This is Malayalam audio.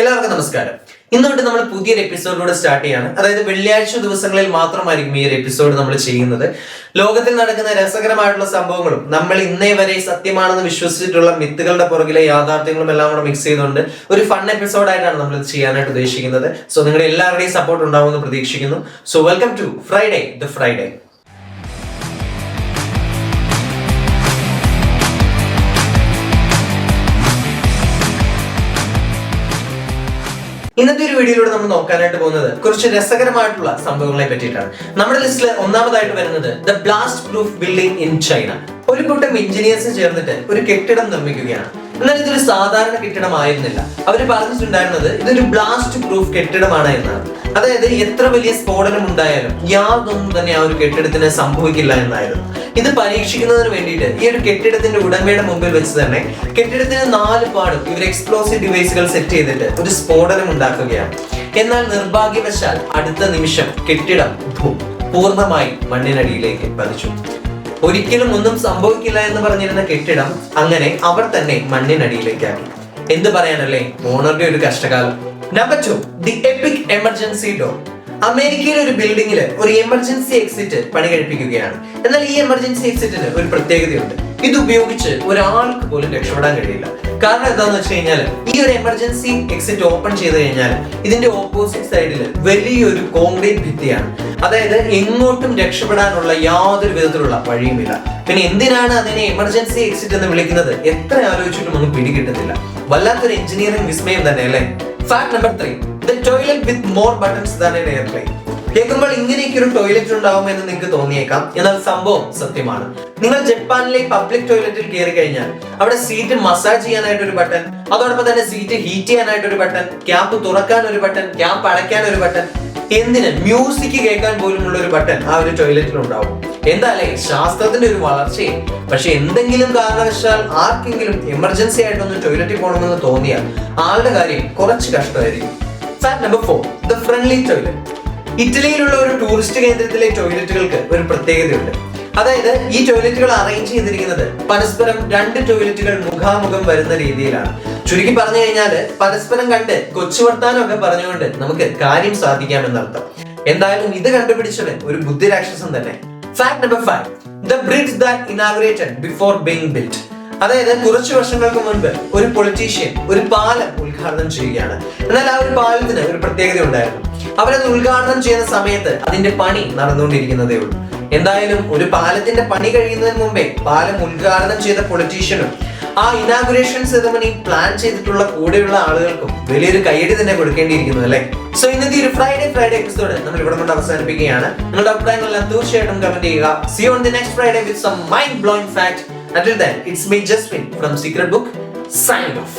എല്ലാവർക്കും നമസ്കാരം. ഇന്ന് തൊട്ട് നമ്മൾ പുതിയൊരു എപ്പിസോഡിലൂടെ സ്റ്റാർട്ട് ചെയ്യാണ്. അതായത് വെള്ളിയാഴ്ച ദിവസങ്ങളിൽ മാത്രമായിരിക്കും ഈ ഒരു എപ്പിസോഡ് നമ്മൾ ചെയ്യുന്നത്. ലോകത്തിൽ നടക്കുന്ന രസകരമായിട്ടുള്ള സംഭവങ്ങളും നമ്മൾ ഇന്നേ വരെ സത്യമാണെന്ന് വിശ്വസിച്ചിട്ടുള്ള മിത്തുകളുടെ പുറകിലെ യാഥാർത്ഥ്യങ്ങളും എല്ലാം കൂടെ മിക്സ് ചെയ്തുകൊണ്ട് ഒരു ഫൺ എപ്പിസോഡായിട്ടാണ് നമ്മൾ ഇത് ചെയ്യാനായിട്ട് ഉദ്ദേശിക്കുന്നത്. സോ നിങ്ങളുടെ എല്ലാവരുടെയും സപ്പോർട്ട് ഉണ്ടാവുമെന്ന് പ്രതീക്ഷിക്കുന്നു. So welcome to Friday the Friday. ഇന്നത്തെ ഒരു വീഡിയോയിലൂടെ നമ്മൾ നോക്കാനായിട്ട് പോകുന്നത് കുറച്ച് രസകരമായിട്ടുള്ള സംഭവങ്ങളെ പറ്റിയിട്ടാണ്. നമ്മുടെ ലിസ്റ്റിൽ ഒന്നാമതായിട്ട് വരുന്നത് the blast proof building in China. ഒരു കൂട്ടം എഞ്ചിനീയേഴ്സ് ചേർന്നിട്ട് ഒരു കെട്ടിടം നിർമ്മിക്കുകയാണ്. എന്നാൽ ഇതൊരു സാധാരണ കെട്ടിടമായിരുന്നില്ല. അവർ പറഞ്ഞിട്ടുണ്ടായിരുന്നത് ഇതൊരു ബ്ലാസ്റ്റ് പ്രൂഫ് കെട്ടിടമാണ് എന്നാണ്. അതായത് എത്ര വലിയ സ്ഫോടനം ഉണ്ടായാലും യാതൊന്നും തന്നെ ആ ഒരു കെട്ടിടത്തിന് സംഭവിക്കില്ല എന്നായിരുന്നു. ഇത് പരീക്ഷിക്കുന്നതിന് വേണ്ടിയിട്ട് ഈ ഒരു കെട്ടിടത്തിന്റെ ഉടമയുടെ മുമ്പിൽ വെച്ച് തന്നെ കെട്ടിടത്തിന് 4 പാടും ഇവർ എക്സ്പ്ലോസീവ് ഡിവൈസുകൾ സെറ്റ് ചെയ്തിട്ട് ഒരു സ്ഫോടനം ഉണ്ടാക്കുകയാണ്. എന്നാൽ നിർഭാഗ്യവശാൽ അടുത്ത നിമിഷം കെട്ടിടം പൂർണ്ണമായി മണ്ണിനടിയിലേക്ക് പതിച്ചു. ഒരിക്കലും ഒന്നും സംഭവിക്കില്ല എന്ന് പറഞ്ഞിരുന്ന കെട്ടിടം അങ്ങനെ അവർ തന്നെ മണ്ണിനടിയിലേക്കാക്കി. എന്ത് പറയാനല്ലേ, ഓണറുടെ ഒരു കഷ്ടകാലം. Number 2, the EPIC emergency door. അമേരിക്കയിലെ ഒരു ബിൽഡിംഗിൽ ഒരു എമർജൻസി എക്സിറ്റ് പണി കഴിപ്പിക്കുകയാണ്. എന്നാൽ ഈ എമർജൻസി എക്സിറ്റിന് ഒരു പ്രത്യേകതയുണ്ട്. ഇത് ഉപയോഗിച്ച് ഒരാൾക്ക് പോലും രക്ഷപ്പെടാൻ കഴിയില്ല. കാരണം എന്താണെന്ന് വെച്ച് കഴിഞ്ഞാൽ ഈ ഒരു എമർജൻസി എക്സിറ്റ് ഓപ്പൺ ചെയ്ത് കഴിഞ്ഞാൽ ഇതിന്റെ ഓപ്പോസിറ്റ് സൈഡിൽ വലിയൊരു കോൺക്രീറ്റ് ഭിത്തിയാണ്. അതായത് എങ്ങോട്ടും രക്ഷപ്പെടാനുള്ള യാതൊരു വിധത്തിലുള്ള വഴിയുമില്ല. പിന്നെ എന്തിനാണ് അതിനെ എമർജൻസി എക്സിറ്റ് എന്ന് വിളിക്കുന്നത് എത്ര ആലോചിച്ചിട്ടും ഒന്നും പിടികിട്ടുന്നില്ല. വല്ലാത്തൊരു എഞ്ചിനീയറിംഗ് വിസ്മയം തന്നെ അല്ലേ. Fact number 3, the toilet with more buttons than an airplane. കേൾക്കുമ്പോൾ ഇങ്ങനെയൊക്കെ ഒരു ടോയ്ലറ്റ് ഉണ്ടാവുമെന്ന് നിങ്ങൾക്ക് തോന്നിയേക്കാം. എന്നാൽ സംഭവം സത്യമാണ്. നിങ്ങൾ ജപ്പാനിലെ പബ്ലിക് ടോയ്ലറ്റിൽ കയറി കഴിഞ്ഞാൽ അവിടെ സീറ്റ് മസാജ് ചെയ്യാനായിട്ട് ഒരു ബട്ടൺ, അതോടൊപ്പം തന്നെ സീറ്റ് ഹീറ്റ് ചെയ്യാനായിട്ട് ഒരു ബട്ടൺ, ക്യാപ്പ് തുറക്കാൻ ഒരു ബട്ടൺ, ക്യാപ്പ് അടയ്ക്കാൻ ഒരു ബട്ടൺ, എന്തിന് മ്യൂസിക് കേൾക്കാൻ പോലുമുള്ള ഒരു ബട്ടൺ ആ ഒരു ടോയ്ലറ്റിൽ ഉണ്ടാവും. എന്താല്ലേ ശാസ്ത്രത്തിന്റെ ഒരു വളർച്ചയെ. പക്ഷെ എന്തെങ്കിലും കാരണവശാൽ ആർക്കെങ്കിലും എമർജൻസി ആയിട്ടൊന്ന് ടോയ്ലറ്റിൽ പോകണമെന്ന് തോന്നിയാൽ ആളുടെ കാര്യം കുറച്ച് കഷ്ടമായിരിക്കും. Fact number 4, the friendly toilet. ഇറ്റലിയിലുള്ള ഒരു ടൂറിസ്റ്റ് കേന്ദ്രത്തിലെ ടോയ്ലറ്റുകൾക്ക് ഒരു പ്രത്യേകതയുണ്ട്. അതായത് ഈ ടോയ്ലറ്റുകൾ അറേഞ്ച് ചെയ്തിരിക്കുന്നത് പരസ്പരം 2 ടോയ്ലറ്റുകൾ മുഖാമുഖം വരുന്ന രീതിയിലാണ്. ചുരുക്കി പറഞ്ഞു കഴിഞ്ഞാല് പരസ്പരം കണ്ട് കൊച്ചു വർത്താനം ഒക്കെ പറഞ്ഞുകൊണ്ട് നമുക്ക് കാര്യം സാധിക്കാമെന്നർത്ഥം. എന്തായാലും ഇത് കണ്ടുപിടിച്ചവൻ ഒരു ബുദ്ധിരാക്ഷസൻ തന്നെ. Fact number 5, the bridge that inaugurated before being built. അതായത് കുറച്ചു വർഷങ്ങൾക്ക് മുൻപ് ഒരു പൊളിറ്റീഷ്യൻ ഒരു പാലം ഉദ്ഘാടനം ചെയ്യുകയാണ്. എന്നാൽ ആ ഒരു പാലത്തിന് ഒരു പ്രത്യേകത ഉണ്ടായിരുന്നു. അവരത് ഉദ്ഘാടനം ചെയ്യുന്ന സമയത്ത് അതിന്റെ പണി നടന്നുകൊണ്ടിരിക്കുന്നതേ ഉള്ളൂ. എന്തായാലും ഒരു പാലത്തിന്റെ പണി കഴിയുന്നതിന് മുമ്പേ പാലം ഉദ്ഘാടനം ചെയ്ത പൊളിറ്റീഷ്യനും ആ ഇനാഗുറേഷൻ സെറമണി പ്ലാൻ ചെയ്തിട്ടുള്ള കൂടെയുള്ള ആളുകൾക്കും വലിയൊരു കയ്യടി തന്നെ കൊടുക്കേണ്ടിയിരിക്കുന്നു അല്ലേ. സോ ഇന്നത്തെ ഒരു ഫ്രൈഡേ എപ്പിസോഡ് നമ്മൾ ഇവിടെ കൊണ്ട് അവസാനിപ്പിക്കുകയാണ്. നിങ്ങളുടെ അഭിപ്രായങ്ങളെല്ലാം തീർച്ചയായിട്ടും കമന്റ് ചെയ്യുക. See you on the next Friday with some mind blowing fact. Until then, it's me Jaswin from Secret Book signing off.